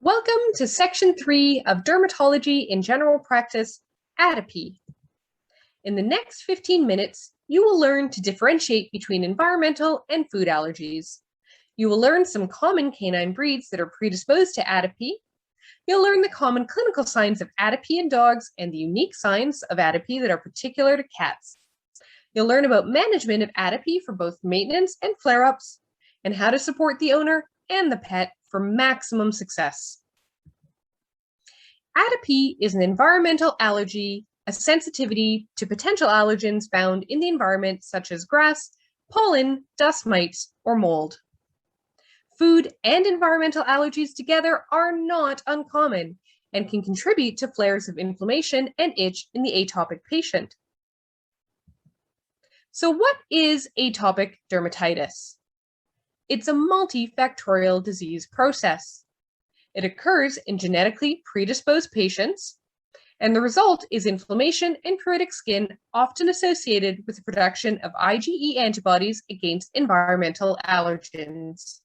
Welcome to Section 3 of Dermatology in General Practice, Atopy. In the next 15 minutes, you will learn to differentiate between environmental and food allergies. You will learn some common canine breeds that are predisposed to atopy. You'll learn the common clinical signs of atopy in dogs and the unique signs of atopy that are particular to cats. You'll learn about management of atopy for both maintenance and flare-ups, and how to support the owner and the pet for maximum success. Atopy is an environmental allergy, a sensitivity to potential allergens found in the environment such as grass, pollen, dust mites, or mold. Food and environmental allergies together are not uncommon and can contribute to flares of inflammation and itch in the atopic patient. So what is atopic dermatitis? It's a multifactorial disease process. It occurs in genetically predisposed patients, and the result is inflammation and pruritic skin, often associated with the production of IgE antibodies against environmental allergens.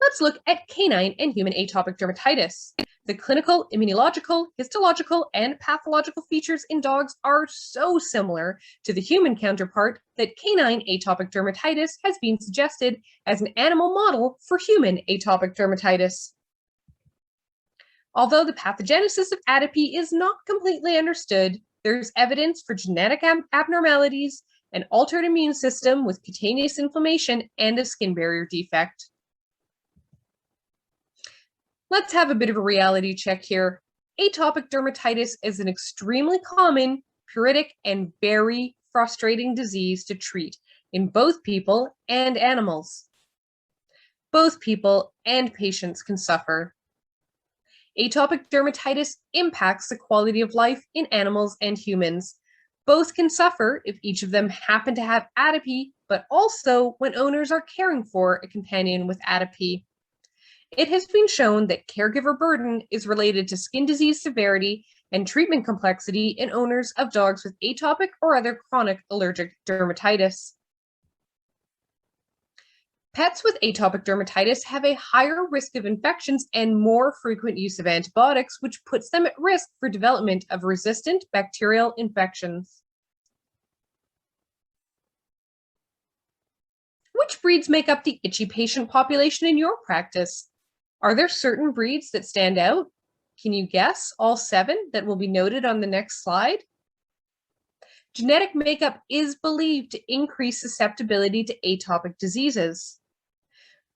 Let's look at canine and human atopic dermatitis. The clinical, immunological, histological, and pathological features in dogs are so similar to the human counterpart that canine atopic dermatitis has been suggested as an animal model for human atopic dermatitis. Although the pathogenesis of atopy is not completely understood, there's evidence for genetic abnormalities, an altered immune system with cutaneous inflammation, and a skin barrier defect. Let's have a bit of a reality check here. Atopic dermatitis is an extremely common, pruritic, and very frustrating disease to treat in both people and animals. Both people and patients can suffer. Atopic dermatitis impacts the quality of life in animals and humans. Both can suffer if each of them happen to have atopy, but also when owners are caring for a companion with atopy. It has been shown that caregiver burden is related to skin disease severity and treatment complexity in owners of dogs with atopic or other chronic allergic dermatitis. Pets with atopic dermatitis have a higher risk of infections and more frequent use of antibiotics, which puts them at risk for development of resistant bacterial infections. Which breeds make up the itchy patient population in your practice? Are there certain breeds that stand out? Can you guess all 7 that will be noted on the next slide? Genetic makeup is believed to increase susceptibility to atopic diseases.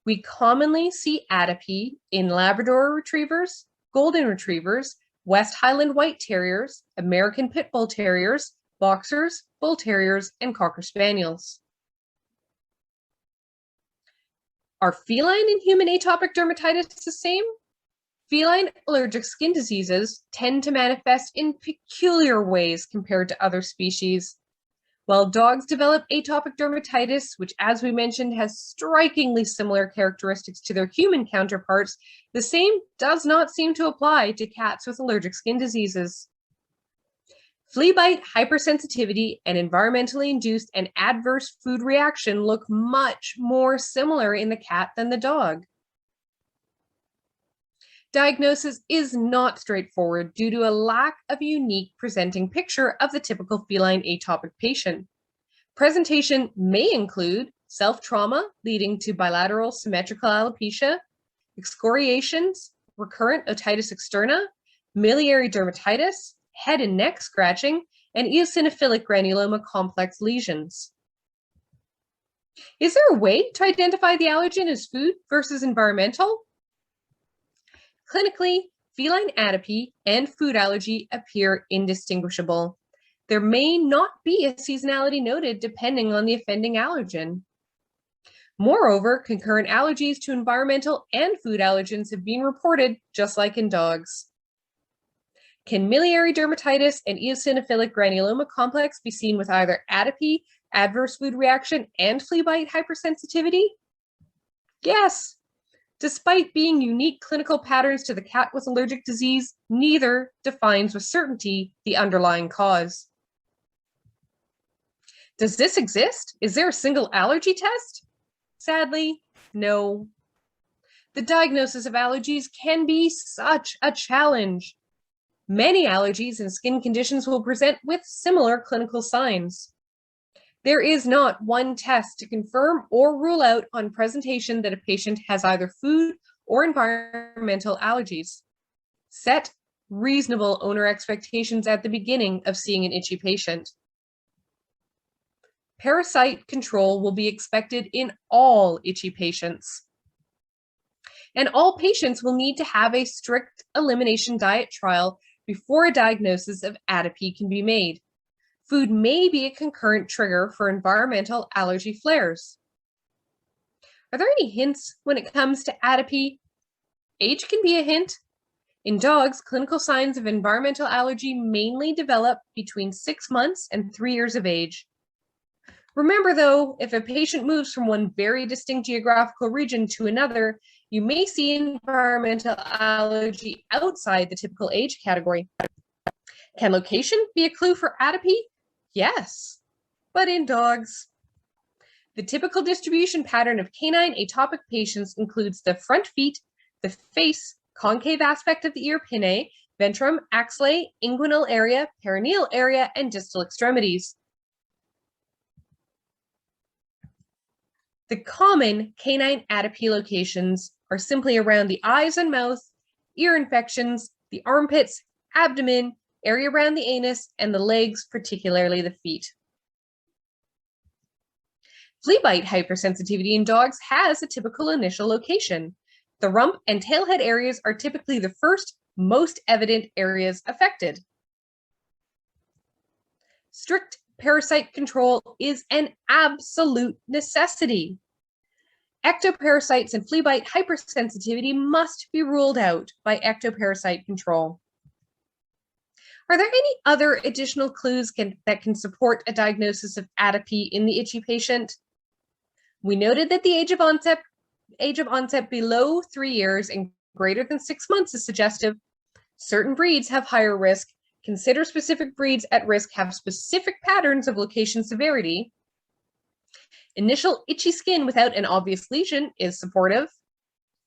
We commonly see atopy in Labrador retrievers, golden retrievers, West Highland white terriers, American pit bull terriers, boxers, bull terriers, and cocker spaniels. Are feline and human atopic dermatitis the same? Feline allergic skin diseases tend to manifest in peculiar ways compared to other species. While dogs develop atopic dermatitis, which, as we mentioned, has strikingly similar characteristics to their human counterparts, the same does not seem to apply to cats with allergic skin diseases. Flea bite, hypersensitivity, and environmentally induced and adverse food reaction look much more similar in the cat than the dog. Diagnosis is not straightforward due to a lack of a unique presenting picture of the typical feline atopic patient. Presentation may include self-trauma leading to bilateral symmetrical alopecia, excoriations, recurrent otitis externa, miliary dermatitis, head and neck scratching, and eosinophilic granuloma complex lesions. Is there a way to identify the allergen as food versus environmental? Clinically, feline atopy and food allergy appear indistinguishable. There may not be a seasonality noted depending on the offending allergen. Moreover, concurrent allergies to environmental and food allergens have been reported, just like in dogs. Can miliary dermatitis and eosinophilic granuloma complex be seen with either atopy, adverse food reaction, and flea bite hypersensitivity? Yes. Despite being unique clinical patterns to the cat with allergic disease, neither defines with certainty the underlying cause. Does this exist? Is there a single allergy test? Sadly, no. The diagnosis of allergies can be such a challenge. Many allergies and skin conditions will present with similar clinical signs. There is not one test to confirm or rule out on presentation that a patient has either food or environmental allergies. Set reasonable owner expectations at the beginning of seeing an itchy patient. Parasite control will be expected in all itchy patients. And all patients will need to have a strict elimination diet trial before a diagnosis of atopy can be made. Food may be a concurrent trigger for environmental allergy flares. Are there any hints when it comes to atopy? Age can be a hint. In dogs, clinical signs of environmental allergy mainly develop between 6 months and 3 years of age. Remember, though, if a patient moves from one very distinct geographical region to another, you may see environmental allergy outside the typical age category. Can location be a clue for atopy? Yes, but in dogs. The typical distribution pattern of canine atopic patients includes the front feet, the face, concave aspect of the ear pinnae, ventrum, axillae, inguinal area, perineal area, and distal extremities. The common canine atopy locations are simply around the eyes and mouth, ear infections, the armpits, abdomen, area around the anus, and the legs, particularly the feet. Flea bite hypersensitivity in dogs has a typical initial location. The rump and tailhead areas are typically the first, most evident areas affected. Strict parasite control is an absolute necessity. Ectoparasites and flea bite hypersensitivity must be ruled out by ectoparasite control. Are there any other additional clues that can support a diagnosis of atopy in the itchy patient? We noted that the age of onset below 3 years and greater than 6 months is suggestive. Certain breeds have higher risk. Consider specific breeds at risk have specific patterns of location severity. Initial itchy skin without an obvious lesion is supportive.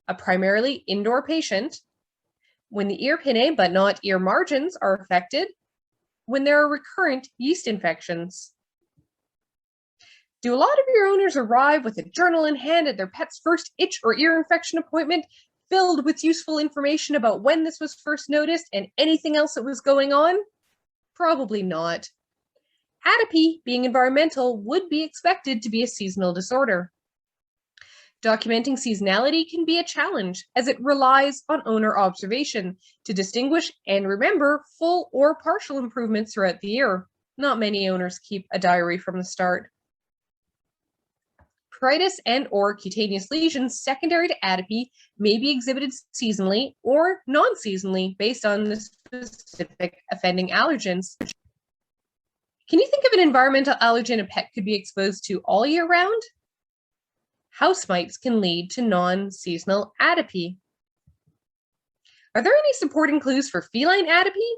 A primarily indoor patient. When the ear pinnae but not ear margins are affected. When there are recurrent yeast infections. Do a lot of your owners arrive with a journal in hand at their pet's first itch or ear infection appointment filled with useful information about when this was first noticed and anything else that was going on? Probably not. Atopy, being environmental, would be expected to be a seasonal disorder. Documenting seasonality can be a challenge as it relies on owner observation to distinguish and remember full or partial improvements throughout the year. Not many owners keep a diary from the start. Pruritus and/or cutaneous lesions secondary to atopy may be exhibited seasonally or non-seasonally based on the specific offending allergens. Can you think of an environmental allergen a pet could be exposed to all year round? House mites can lead to non-seasonal atopy. Are there any supporting clues for feline atopy?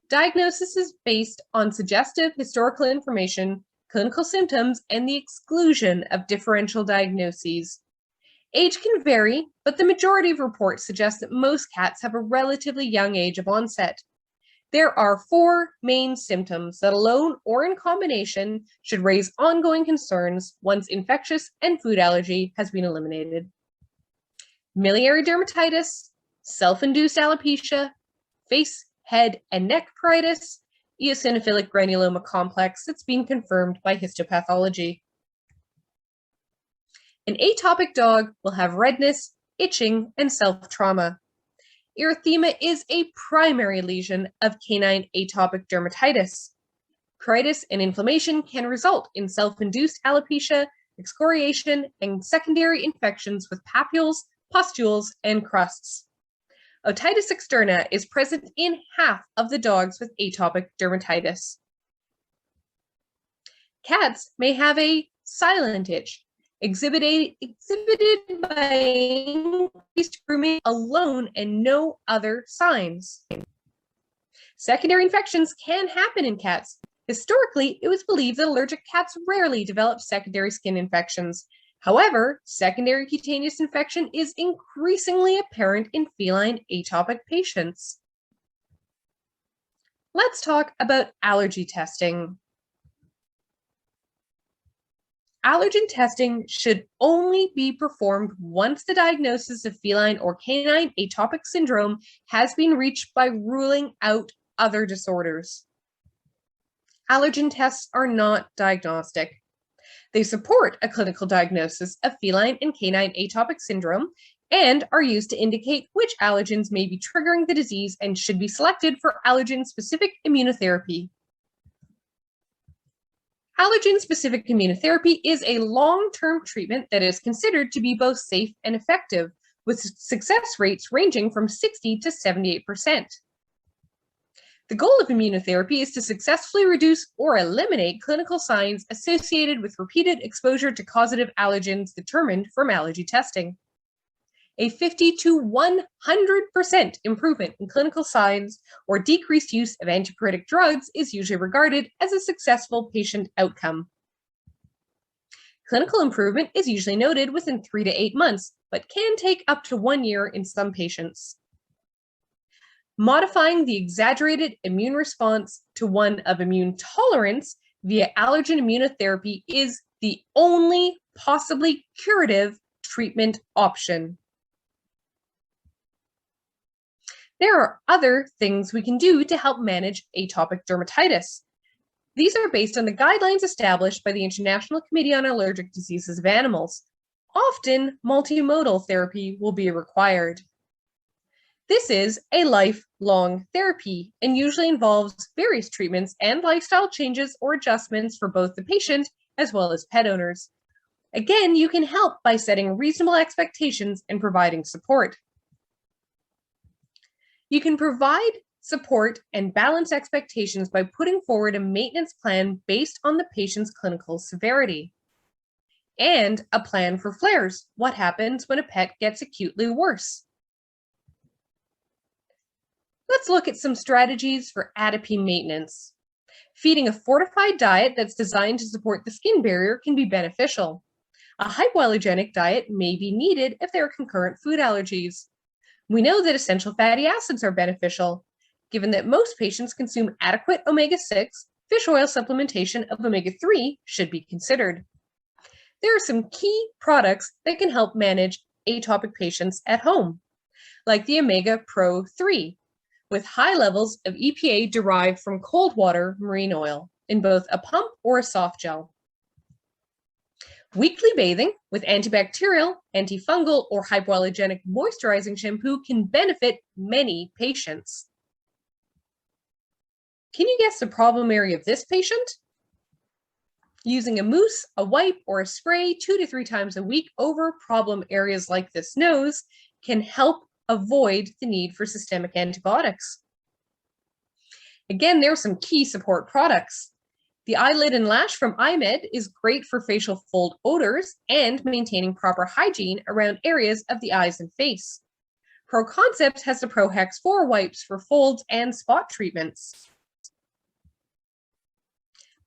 Diagnosis is based on suggestive historical information, clinical symptoms, and the exclusion of differential diagnoses. Age can vary, but the majority of reports suggest that most cats have a relatively young age of onset. There are 4 main symptoms that alone or in combination should raise ongoing concerns once infectious and food allergy has been eliminated. Miliary dermatitis, self-induced alopecia, face, head, and neck pruritus, eosinophilic granuloma complex that's been confirmed by histopathology. An atopic dog will have redness, itching, and self-trauma. Erythema is a primary lesion of canine atopic dermatitis. Pruritus and inflammation can result in self-induced alopecia, excoriation, and secondary infections with papules, pustules, and crusts. Otitis externa is present in half of the dogs with atopic dermatitis. Cats may have a silent itch, exhibited by increased grooming alone and no other signs. Secondary infections can happen in cats. Historically, it was believed that allergic cats rarely develop secondary skin infections. However, secondary cutaneous infection is increasingly apparent in feline atopic patients. Let's talk about allergy testing. Allergen testing should only be performed once the diagnosis of feline or canine atopic syndrome has been reached by ruling out other disorders. Allergen tests are not diagnostic. They support a clinical diagnosis of feline and canine atopic syndrome and are used to indicate which allergens may be triggering the disease and should be selected for allergen-specific immunotherapy. Allergen-specific immunotherapy is a long-term treatment that is considered to be both safe and effective, with success rates ranging from 60 to 78%. The goal of immunotherapy is to successfully reduce or eliminate clinical signs associated with repeated exposure to causative allergens determined from allergy testing. A 50 to 100% improvement in clinical signs or decreased use of antipyretic drugs is usually regarded as a successful patient outcome. Clinical improvement is usually noted within 3 to 8 months, but can take up to 1 year in some patients. Modifying the exaggerated immune response to one of immune tolerance via allergen immunotherapy is the only possibly curative treatment option. There are other things we can do to help manage atopic dermatitis. These are based on the guidelines established by the International Committee on Allergic Diseases of Animals. Often, multimodal therapy will be required. This is a lifelong therapy and usually involves various treatments and lifestyle changes or adjustments for both the patient as well as pet owners. Again, you can help by setting reasonable expectations and providing support. You can provide support and balance expectations by putting forward a maintenance plan based on the patient's clinical severity. And a plan for flares. What happens when a pet gets acutely worse? Let's look at some strategies for Atopy maintenance. Feeding a fortified diet that's designed to support the skin barrier can be beneficial. A hypoallergenic diet may be needed if there are concurrent food allergies. We know that essential fatty acids are beneficial. Given that most patients consume adequate omega-6, fish oil supplementation of omega-3 should be considered. There are some key products that can help manage atopic patients at home, like the Omega Pro 3, with high levels of EPA derived from cold water marine oil in both a pump or a soft gel. Weekly bathing with antibacterial, antifungal, or hypoallergenic moisturizing shampoo can benefit many patients. Can you guess the problem area of this patient? Using a mousse, a wipe, or a spray 2 to 3 times a week over problem areas like this nose can help avoid the need for systemic antibiotics. Again, there are some key support products. The eyelid and lash from iMed is great for facial fold odors and maintaining proper hygiene around areas of the eyes and face. Pro Concept has the Pro Hex 4 wipes for folds and spot treatments.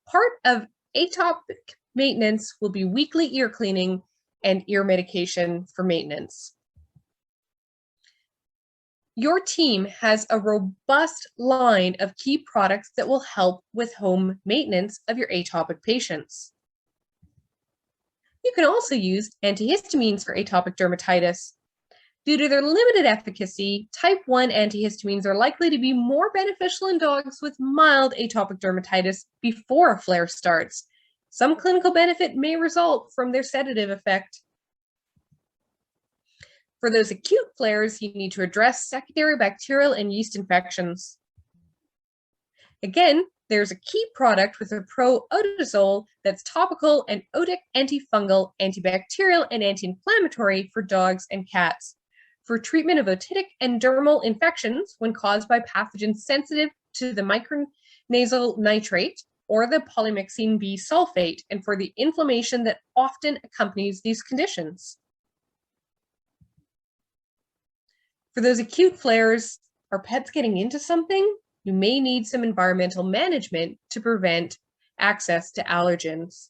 Part of atopic maintenance will be weekly ear cleaning and ear medication for maintenance. Your team has a robust line of key products that will help with home maintenance of your atopic patients. You can also use antihistamines for atopic dermatitis. Due to their limited efficacy, type 1 antihistamines are likely to be more beneficial in dogs with mild atopic dermatitis before a flare starts. Some clinical benefit may result from their sedative effect. For those acute flares, you need to address secondary bacterial and yeast infections. Again, there's a key product with a pro-odazole that's topical and otic antifungal, antibacterial, and anti-inflammatory for dogs and cats. For treatment of otitic and dermal infections when caused by pathogens sensitive to the micronasal nitrate or the polymyxine B sulfate, and for the inflammation that often accompanies these conditions. For those acute flares, are pets getting into something? You may need some environmental management to prevent access to allergens.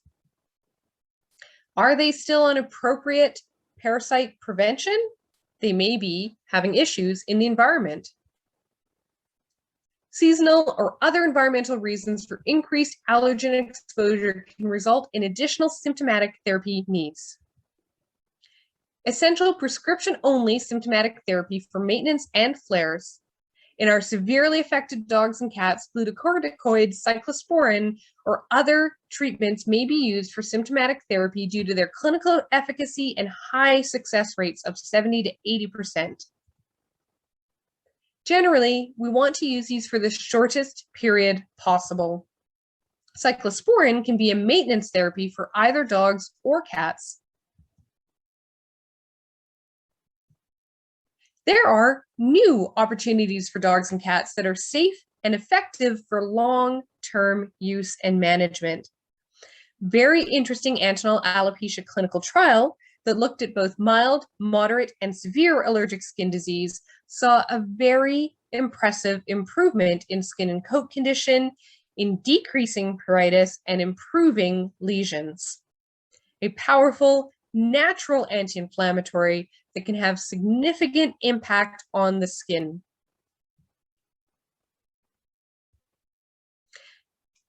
Are they still on appropriate parasite prevention? They may be having issues in the environment. Seasonal or other environmental reasons for increased allergen exposure can result in additional symptomatic therapy needs. Essential prescription-only symptomatic therapy for maintenance and flares. In our severely affected dogs and cats, glucocorticoids, cyclosporin, or other treatments may be used for symptomatic therapy due to their clinical efficacy and high success rates of 70 to 80%. Generally, we want to use these for the shortest period possible. Cyclosporin can be a maintenance therapy for either dogs or cats. There are new opportunities for dogs and cats that are safe and effective for long-term use and management. Very interesting antennal alopecia clinical trial that looked at both mild, moderate, and severe allergic skin disease saw a very impressive improvement in skin and coat condition, in decreasing pruritus, and improving lesions. A powerful, natural anti-inflammatory that can have significant impact on the skin.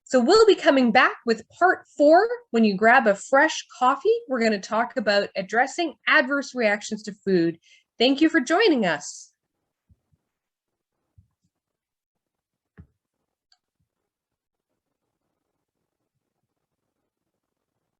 So we'll be coming back with part 4 when you grab a fresh coffee. We're going to talk about addressing adverse reactions to food. Thank you for joining us.